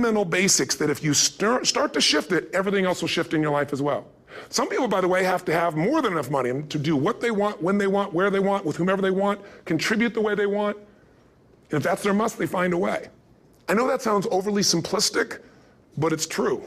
fundamental basics that if you start to shift it, everything else will shift in your life as well. Some people, by the way, have to have more than enough money to do what they want, when they want, where they want, with whomever they want, contribute the way they want. And if that's their must, they find a way. I know that sounds overly simplistic, but it's true.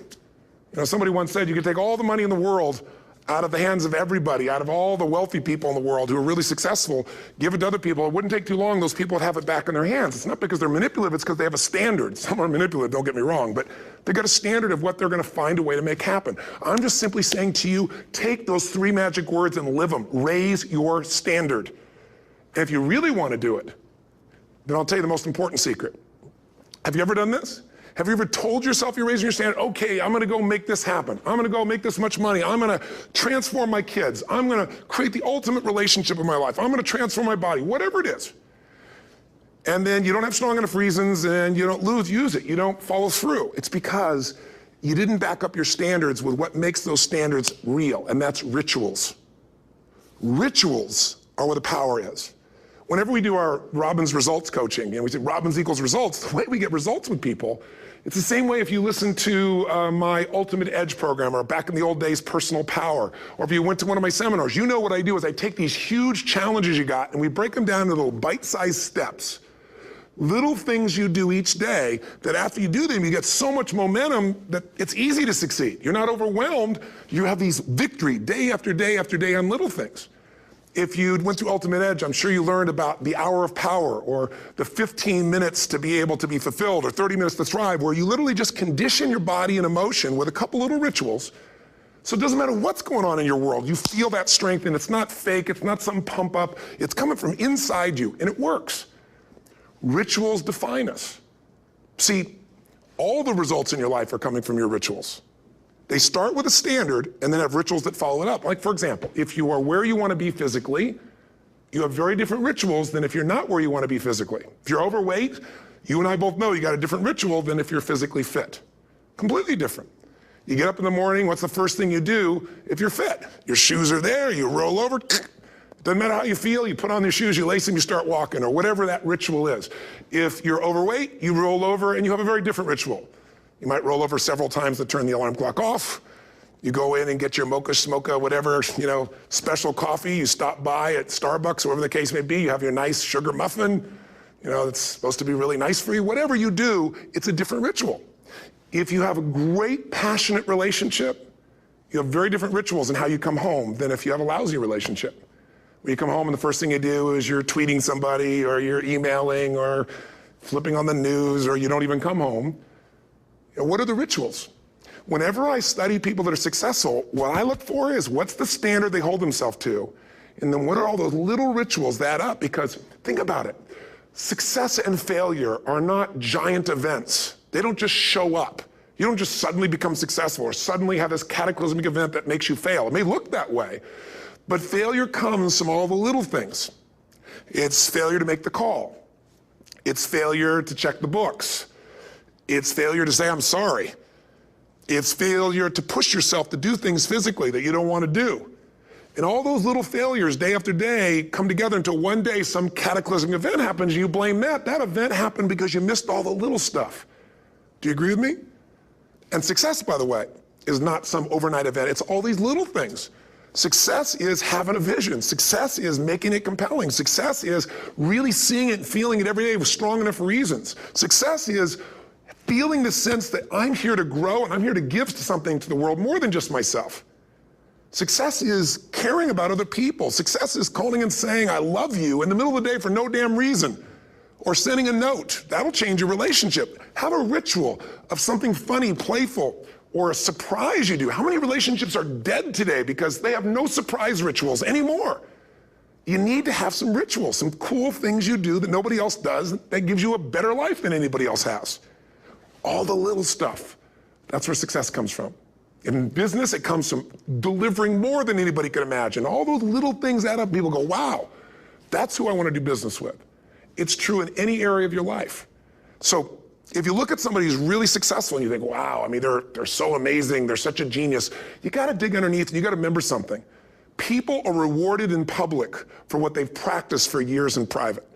You know, somebody once said you could take all the money in the world out of the hands of everybody, out of all the wealthy people in the world who are really successful, give it to other people. It wouldn't take too long, those people would have it back in their hands. It's not because they're manipulative, it's because they have a standard. Some are manipulative, don't get me wrong, but they've got a standard of what they're gonna find a way to make happen. I'm just simply saying to you, take those 3 magic words and live them. Raise your standard. And if you really wanna do it, then I'll tell you the most important secret. Have you ever done this? Have you ever told yourself you're raising your standard? Okay, I'm gonna go make this happen. I'm gonna go make this much money. I'm gonna transform my kids. I'm gonna create the ultimate relationship in my life. I'm gonna transform my body, whatever it is. And then you don't have strong enough reasons and you don't use it. You don't follow through. It's because you didn't back up your standards with what makes those standards real, and that's rituals. Rituals are where the power is. Whenever we do our Robbins results coaching, and we say Robbins equals results, the way we get results with people, it's the same way if you listen to my Ultimate Edge program, or back in the old days, Personal Power, or if you went to one of my seminars. You know what I do is I take these huge challenges you got and we break them down into little bite-sized steps. Little things you do each day that after you do them, you get so much momentum that it's easy to succeed. You're not overwhelmed. You have these victory day after day after day on little things. If you went through Ultimate Edge, I'm sure you learned about the hour of power, or the 15 minutes to be able to be fulfilled, or 30 minutes to thrive, where you literally just condition your body and emotion with a couple little rituals. So it doesn't matter what's going on in your world, you feel that strength, and it's not fake, it's not some pump up, it's coming from inside you, and it works. Rituals define us. See, all the results in your life are coming from your rituals. They start with a standard and then have rituals that follow it up. Like, for example, if you are where you want to be physically, you have very different rituals than if you're not where you want to be physically. If you're overweight, you and I both know you got a different ritual than if you're physically fit. Completely different. You get up in the morning, what's the first thing you do if you're fit? Your shoes are there, you roll over, doesn't matter how you feel, you put on your shoes, you lace them, you start walking, or whatever that ritual is. If you're overweight, you roll over and you have a very different ritual. You might roll over several times to turn the alarm clock off. You go in and get your mocha, smocha, whatever, special coffee. You stop by at Starbucks, whatever the case may be. You have your nice sugar muffin. It's supposed to be really nice for you. Whatever you do, it's a different ritual. If you have a great, passionate relationship, you have very different rituals in how you come home than if you have a lousy relationship. When you come home and the first thing you do is you're tweeting somebody, or you're emailing, or flipping on the news, or you don't even come home. What are the rituals? Whenever I study people that are successful, what I look for is what's the standard they hold themselves to, and then what are all those little rituals that add up? Because think about it, success and failure are not giant events. They don't just show up. You don't just suddenly become successful or suddenly have this cataclysmic event that makes you fail. It may look that way, but failure comes from all the little things. It's failure to make the call. It's failure to check the books. It's failure to say, I'm sorry. It's failure to push yourself to do things physically that you don't want to do. And all those little failures day after day come together until one day some cataclysmic event happens and you blame that. That event happened because you missed all the little stuff. Do you agree with me? And success, by the way, is not some overnight event. It's all these little things. Success is having a vision. Success is making it compelling. Success is really seeing it and feeling it every day with strong enough reasons. Success is feeling the sense that I'm here to grow and I'm here to give something to the world more than just myself. Success is caring about other people. Success is calling and saying, I love you in the middle of the day for no damn reason. Or sending a note. That'll change your relationship. Have a ritual of something funny, playful, or a surprise you do. How many relationships are dead today because they have no surprise rituals anymore? You need to have some rituals, some cool things you do that nobody else does that gives you a better life than anybody else has. All the little stuff, that's where success comes from. In business, it comes from delivering more than anybody could imagine. All those little things add up, people go, wow, that's who I want to do business with. It's true in any area of your life. So if you look at somebody who's really successful and you think, wow, I mean, they're so amazing, they're such a genius, you gotta dig underneath and you gotta remember something. People are rewarded in public for what they've practiced for years in private.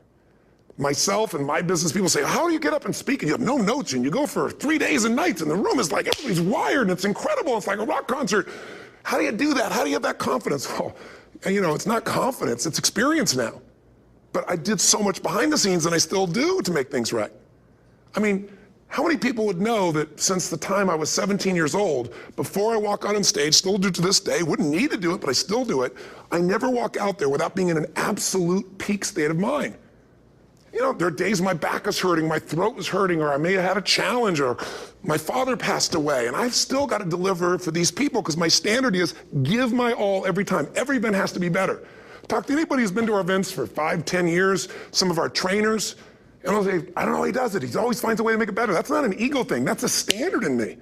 myself and my business people say, how do you get up and speak? And you have no notes and you go for 3 days and nights and the room is like, everybody's wired and it's incredible. It's like a rock concert. How do you do that? How do you have that confidence? Well, you know, it's not confidence, it's experience now. But I did so much behind the scenes and I still do to make things right. I mean, how many people would know that since the time I was 17 years old, before I walk out on stage, still do to this day, wouldn't need to do it, but I still do it, I never walk out there without being in an absolute peak state of mind. You know, there are days my back is hurting, my throat was hurting, or I may have had a challenge, or my father passed away, and I've still got to deliver for these people because my standard is give my all every time. Every event has to be better. Talk to anybody who's been to our events for 5, 10 years, some of our trainers, and I'll say, I don't know how he does it. He always finds a way to make it better. That's not an ego thing. That's a standard in me.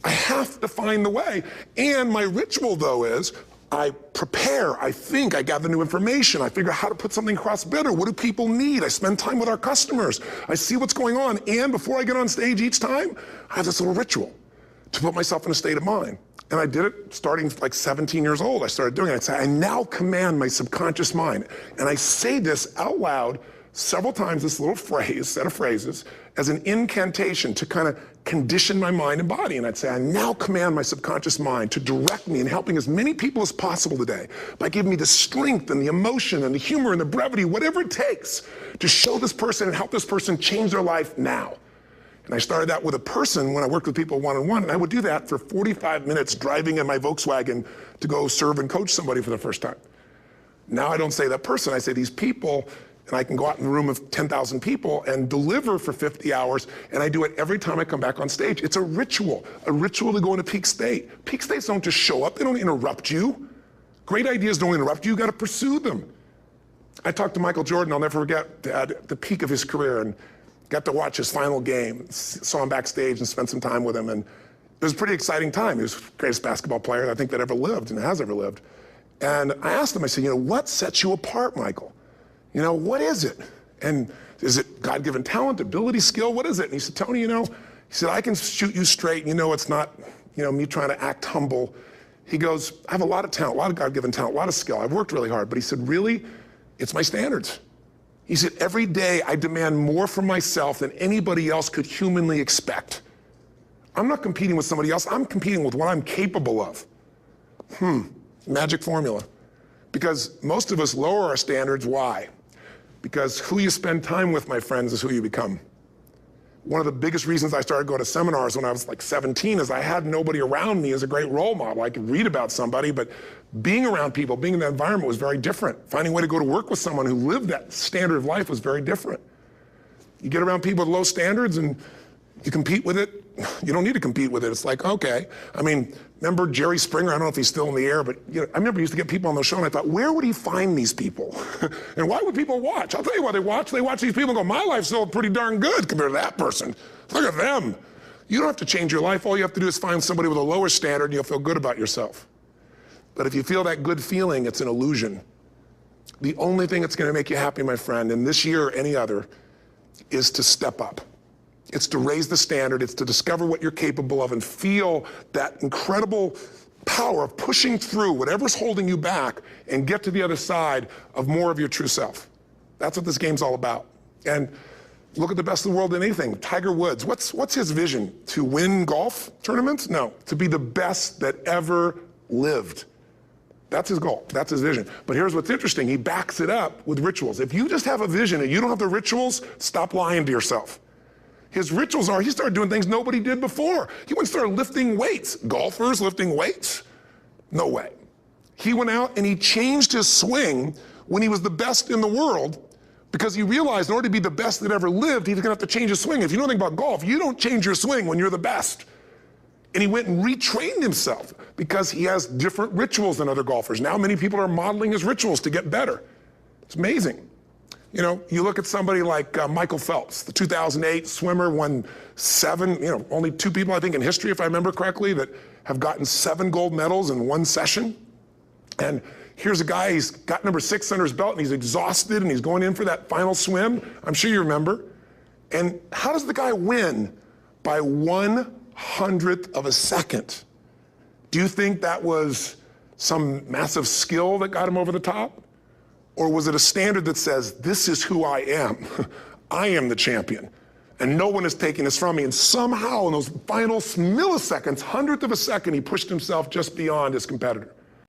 I have to find the way. And my ritual, though, is I prepare, I think, I gather new information, I figure out how to put something across better. What do people need? I spend time with our customers. I see what's going on. And before I get on stage each time, I have this little ritual to put myself in a state of mind. And I did it starting like 17 years old. I started doing it. I'd say, I now command my subconscious mind. And I say this out loud several times, this little phrase, set of phrases, as an incantation to kind of condition my mind and body. And I'd say, I now command my subconscious mind to direct me in helping as many people as possible today by giving me the strength and the emotion and the humor and the brevity, whatever it takes to show this person and help this person change their life now. And I started that with a person when I worked with people one-on-one, and I would do that for 45 minutes driving in my Volkswagen to go serve and coach somebody for the first time. Now I don't say that person, I say these people, and I can go out in a room of 10,000 people and deliver for 50 hours, and I do it every time I come back on stage. It's a ritual to go into peak state. Peak states don't just show up, they don't interrupt you. Great ideas don't interrupt you, you gotta pursue them. I talked to Michael Jordan, I'll never forget, at the peak of his career, and got to watch his final game, saw him backstage and spent some time with him, and it was a pretty exciting time. He was the greatest basketball player I think that ever lived and has ever lived. And I asked him, I said, you know, what sets you apart, Michael? You know, what is it? And is it God-given talent, ability, skill? What is it? And he said, Tony, you know, he said, I can shoot you straight. And you know, it's not, you know, me trying to act humble. He goes, I have a lot of talent, a lot of God-given talent, a lot of skill. I've worked really hard. But he said, really, it's my standards. He said, every day I demand more from myself than anybody else could humanly expect. I'm not competing with somebody else. I'm competing with what I'm capable of. Magic formula. Because most of us lower our standards. Why? Because who you spend time with, my friends, is who you become. One of the biggest reasons I started going to seminars when I was like 17 is I had nobody around me as a great role model. I could read about somebody, but being around people, being in that environment was very different. Finding a way to go to work with someone who lived that standard of life was very different. You get around people with low standards and you compete with it. You don't need to compete with it. It's like, okay. I mean, remember Jerry Springer? I don't know if he's still in the air, but you know, I remember he used to get people on the show and I thought, where would he find these people? And why would people watch? I'll tell you why they watch. They watch these people and go, my life's still pretty darn good compared to that person. Look at them. You don't have to change your life. All you have to do is find somebody with a lower standard and you'll feel good about yourself. But if you feel that good feeling, it's an illusion. The only thing that's going to make you happy, my friend, and this year or any other, is to step up. It's to raise the standard. It's to discover what you're capable of and feel that incredible power of pushing through whatever's holding you back and get to the other side of more of your true self. That's what this game's all about. And look at the best of the world in anything. Tiger Woods, what's his vision? To win golf tournaments? No, to be the best that ever lived. That's his goal, that's his vision. But here's what's interesting, he backs it up with rituals. If you just have a vision and you don't have the rituals, stop lying to yourself. His rituals are, he started doing things nobody did before. He went and started lifting weights. Golfers lifting weights? No way. He went out and he changed his swing when he was the best in the world because he realized in order to be the best that ever lived, he's gonna have to change his swing. If you know anything about golf, you don't change your swing when you're the best. And he went and retrained himself because he has different rituals than other golfers. Now many people are modeling his rituals to get better. It's amazing. You know, you look at somebody like Michael Phelps, the 2008 swimmer, won 7, you know, only 2 people I think in history, if I remember correctly, that have gotten 7 gold medals in one session. And here's a guy, he's got number 6 under his belt and he's exhausted and he's going in for that final swim. I'm sure you remember. And how does the guy win? By 1/100th of a second. Do you think that was some massive skill that got him over the top? Or was it a standard that says, this is who I am? I am the champion, and no one is taking this from me. And somehow in those final milliseconds, 100th of a second, he pushed himself just beyond his competitor.